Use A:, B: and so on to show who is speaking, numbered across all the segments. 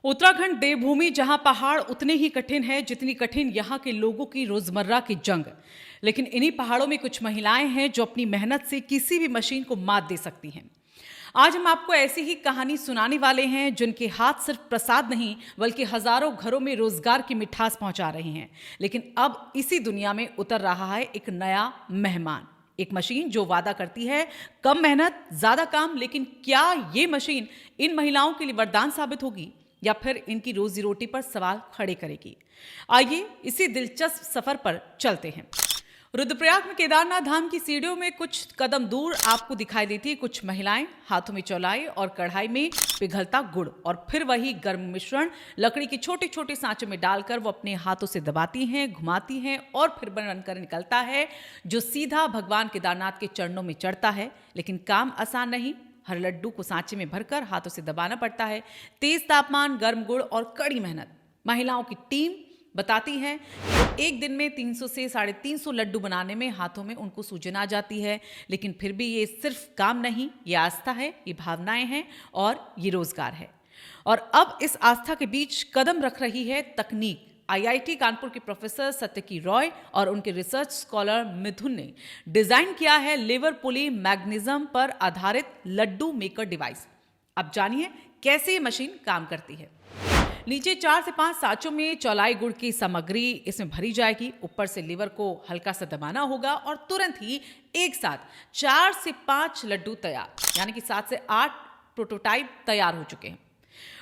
A: उत्तराखंड देवभूमि, जहां पहाड़ उतने ही कठिन है जितनी कठिन यहां के लोगों की रोजमर्रा की जंग। लेकिन इन्हीं पहाड़ों में कुछ महिलाएं हैं जो अपनी मेहनत से किसी भी मशीन को मात दे सकती हैं। आज हम आपको ऐसी ही कहानी सुनाने वाले हैं जिनके हाथ सिर्फ प्रसाद नहीं बल्कि हजारों घरों में रोजगार की मिठास पहुंचा रहे हैं। लेकिन अब इसी दुनिया में उतर रहा है एक नया मेहमान, एक मशीन जो वादा करती है कम मेहनत ज्यादा काम। लेकिन क्या ये मशीन इन महिलाओं के लिए वरदान साबित होगी या फिर इनकी रोजी रोटी पर सवाल खड़े करेगी? आइए इसी दिलचस्प सफर पर चलते हैं। रुद्रप्रयाग में केदारनाथ धाम की सीढ़ियों में कुछ कदम दूर आपको दिखाई देती है कुछ महिलाएं, हाथों में चौलाई और कढ़ाई में पिघलता गुड़ और फिर वही गर्म मिश्रण लकड़ी की छोटे छोटे सांचों में डालकर वो अपने हाथों से दबाती हैं, घुमाती हैं और फिर बनकर निकलता है जो सीधा भगवान केदारनाथ के चरणों में चढ़ता है। लेकिन काम आसान नहीं। हर लड्डू को सांचे में भरकर हाथों से दबाना पड़ता है। तेज तापमान, गर्म गुड़ और कड़ी मेहनत। महिलाओं की टीम बताती है कि एक दिन में 300 से 350 लड्डू बनाने में हाथों में उनको सूजन आ जाती है। लेकिन फिर भी ये सिर्फ काम नहीं, ये आस्था है, ये भावनाएं हैं और ये रोजगार है। और अब इस आस्था के बीच कदम रख रही है तकनीक। आईआईटी कानपुर के प्रोफेसर सत्यकी रॉय और उनके रिसर्च स्कॉलर मिथुन ने डिजाइन किया है लिवर पुली मैग्नीज्म पर आधारित लड्डू मेकर डिवाइस। अब जानिए कैसे ये मशीन काम करती है। नीचे 4 से 5 सांचों में चौलाई गुड़ की सामग्री इसमें भरी जाएगी। ऊपर से लीवर को हल्का सा दबाना होगा और तुरंत ही एक साथ 4 से 5 लड्डू तैयार, यानी कि 7 से 8 प्रोटोटाइप तैयार हो चुके हैं।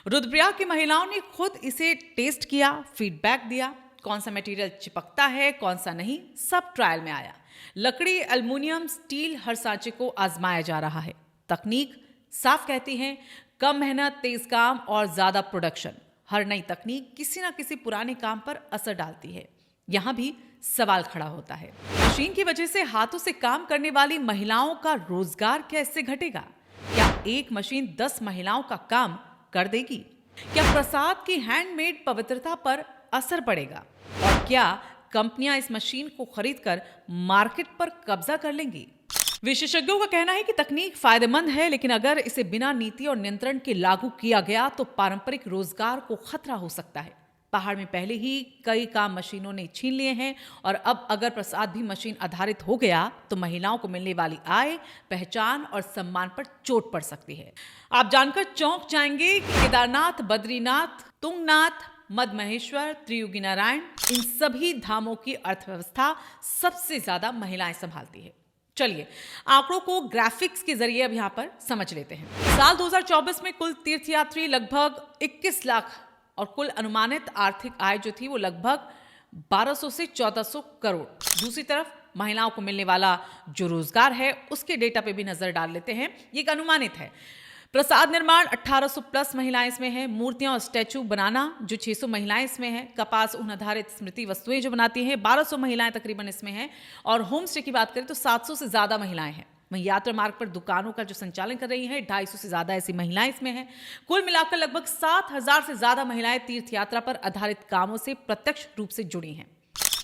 A: रुद्रप्रयाग की महिलाओं ने खुद इसे टेस्ट किया, फीडबैक दिया, कौन सा मटेरियल चिपकता है कौन सा नहीं, सब ट्रायल में आया। लकड़ी, एल्युमिनियम, स्टील, हर सांचे को आजमाया जा रहा है। तकनीक साफ कहती है कम मेहनत, तेज काम और ज्यादा प्रोडक्शन। हर नई तकनीक किसी ना किसी पुराने काम पर असर डालती है। यहां भी सवाल खड़ा होता है, मशीन की वजह से हाथों से काम करने वाली महिलाओं का रोजगार क्या इससे घटेगा? क्या एक मशीन 10 महिलाओं का काम कर देगी? क्या प्रसाद की हैंडमेड पवित्रता पर असर पड़ेगा? और क्या कंपनियां इस मशीन को खरीदकर मार्केट पर कब्जा कर लेंगी? विशेषज्ञों का कहना है कि तकनीक फायदेमंद है, लेकिन अगर इसे बिना नीति और नियंत्रण के लागू किया गया तो पारंपरिक रोजगार को खतरा हो सकता है। पहाड़ में पहले ही कई काम मशीनों ने छीन लिए हैं और अब अगर प्रसाद भी मशीन आधारित हो गया तो महिलाओं को मिलने वाली आय, पहचान और सम्मान पर चोट पड़ सकती है। आप जानकर चौंक जाएंगे कि केदारनाथ, बद्रीनाथ, तुंगनाथ, मदमहेश्वर, त्रियुगी नारायण, इन सभी धामों की अर्थव्यवस्था सबसे ज्यादा महिलाएं संभालती है। चलिए आंकड़ों को ग्राफिक्स के जरिए अब यहां पर समझ लेते हैं। साल 2024 में कुल तीर्थयात्री लगभग 21 लाख और कुल अनुमानित आर्थिक आय जो थी वो लगभग 1200 से 1400 करोड़। दूसरी तरफ महिलाओं को मिलने वाला जो रोजगार है उसके डेटा पे भी नजर डाल लेते हैं। ये एक अनुमानित है। प्रसाद निर्माण 1800 प्लस महिलाएं इसमें हैं। मूर्तियां और स्टैचू बनाना जो 600 महिलाएं इसमें हैं। कपास, ऊन आधारित स्मृति वस्तुएं जो बनाती हैं 1200 महिलाएं तकरीबन इसमें हैं। और होम स्टे की बात करें तो 700 से ज्यादा महिलाएं हैं। वहीं यात्रा मार्ग पर दुकानों का जो संचालन कर रही है 250 से ज्यादा ऐसी महिलाएं इसमें हैं। कुल मिलाकर लगभग 7000 से ज्यादा महिलाएं तीर्थ यात्रा पर आधारित कामों से प्रत्यक्ष रूप से जुड़ी हैं।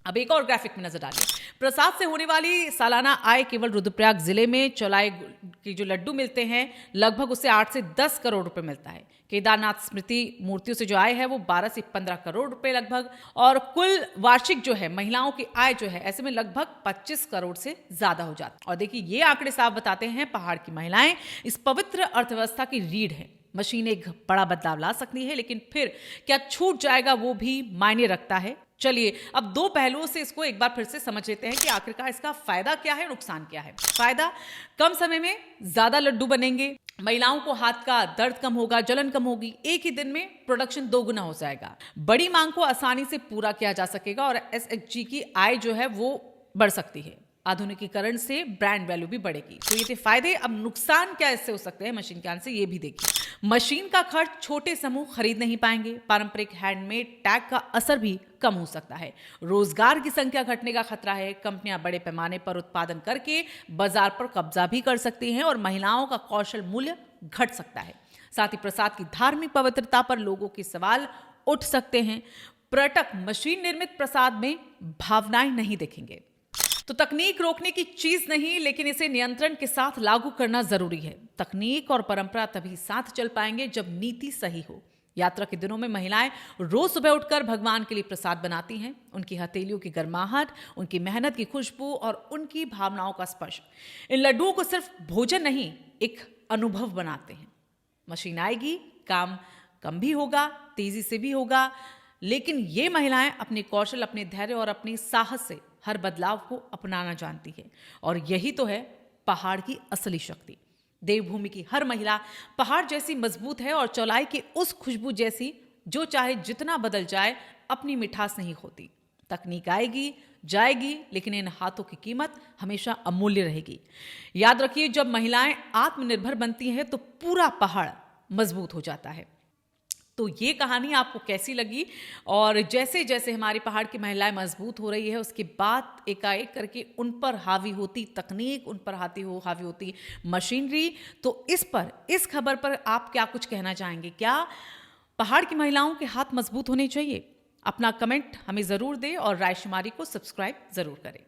A: अब एक और ग्राफिक में नजर डालिए। प्रसाद से होने वाली सालाना आय केवल रुद्रप्रयाग जिले में चौलाई के जो लड्डू मिलते हैं लगभग उससे 8 से 10 करोड़ रुपए मिलता है। केदारनाथ स्मृति मूर्तियों से जो आय है वो 12 से 15 करोड़ रुपए लगभग। और कुल वार्षिक जो है महिलाओं की आय जो है ऐसे में लगभग 25 करोड़ से ज्यादा हो जाती है। और देखिए ये आंकड़े साफ बताते हैं पहाड़ की महिलाएं इस पवित्र अर्थव्यवस्था की रीढ़ है। मशीन एक बड़ा बदलाव ला सकती है, लेकिन फिर क्या छूट जाएगा वो भी मायने रखता है। चलिए अब दो पहलुओं से इसको एक बार फिर से समझ लेते हैं कि आखिरकार इसका फायदा क्या है, नुकसान क्या है। फायदा, कम समय में ज्यादा लड्डू बनेंगे, महिलाओं को हाथ का दर्द कम होगा, जलन कम होगी, एक ही दिन में प्रोडक्शन 2 गुना हो जाएगा, बड़ी मांग को आसानी से पूरा किया जा सकेगा और एसएचजी की आय जो है वो बढ़ सकती है। आधुनिकीकरण से ब्रांड वैल्यू भी बढ़ेगी। तो ये थे फायदे। अब नुकसान क्या इससे हो सकते हैं मशीन के आने से, ये भी देखिए। मशीन का खर्च छोटे समूह खरीद नहीं पाएंगे। पारंपरिक हैंडमेड टैग का असर भी कम हो सकता है। रोजगार की संख्या घटने का खतरा है। कंपनियां बड़े पैमाने पर उत्पादन करके बाजार पर कब्जा भी कर सकती हैं और महिलाओं का कौशल मूल्य घट सकता है। साथ ही प्रसाद की धार्मिक पवित्रता पर लोगों के सवाल उठ सकते हैं। पर्यटक मशीन निर्मित प्रसाद में भावनाएं नहीं देखेंगे। तो तकनीक रोकने की चीज नहीं, लेकिन इसे नियंत्रण के साथ लागू करना जरूरी है। तकनीक और परंपरा तभी साथ चल पाएंगे जब नीति सही हो। यात्रा के दिनों में महिलाएं रोज सुबह उठकर भगवान के लिए प्रसाद बनाती हैं। उनकी हथेलियों की गर्माहट, उनकी मेहनत की खुशबू और उनकी भावनाओं का स्पर्श इन लड्डुओं को सिर्फ भोजन नहीं, एक अनुभव बनाते हैं। मशीन आएगी, काम कम भी होगा, तेजी से भी होगा, लेकिन ये महिलाएं अपने कौशल, अपने धैर्य और अपने साहस से हर बदलाव को अपनाना जानती है। और यही तो है पहाड़ की असली शक्ति। देवभूमि की हर महिला पहाड़ जैसी मजबूत है और चौलाई की उस खुशबू जैसी जो चाहे जितना बदल जाए अपनी मिठास नहीं खोती। तकनीक आएगी जाएगी, लेकिन इन हाथों की कीमत हमेशा अमूल्य रहेगी। याद रखिए, जब महिलाएं आत्मनिर्भर बनती हैं तो पूरा पहाड़ मजबूत हो जाता है। तो ये कहानी आपको कैसी लगी? और जैसे जैसे हमारी पहाड़ की महिलाएं मजबूत हो रही है, उसके बाद एकाएक करके उन पर हावी होती तकनीक, उन पर हावी होती मशीनरी, तो इस खबर पर आप क्या कुछ कहना चाहेंगे? क्या पहाड़ की महिलाओं के हाथ मजबूत होने चाहिए? अपना कमेंट हमें ज़रूर दें और रायशुमारी को सब्सक्राइब ज़रूर करें।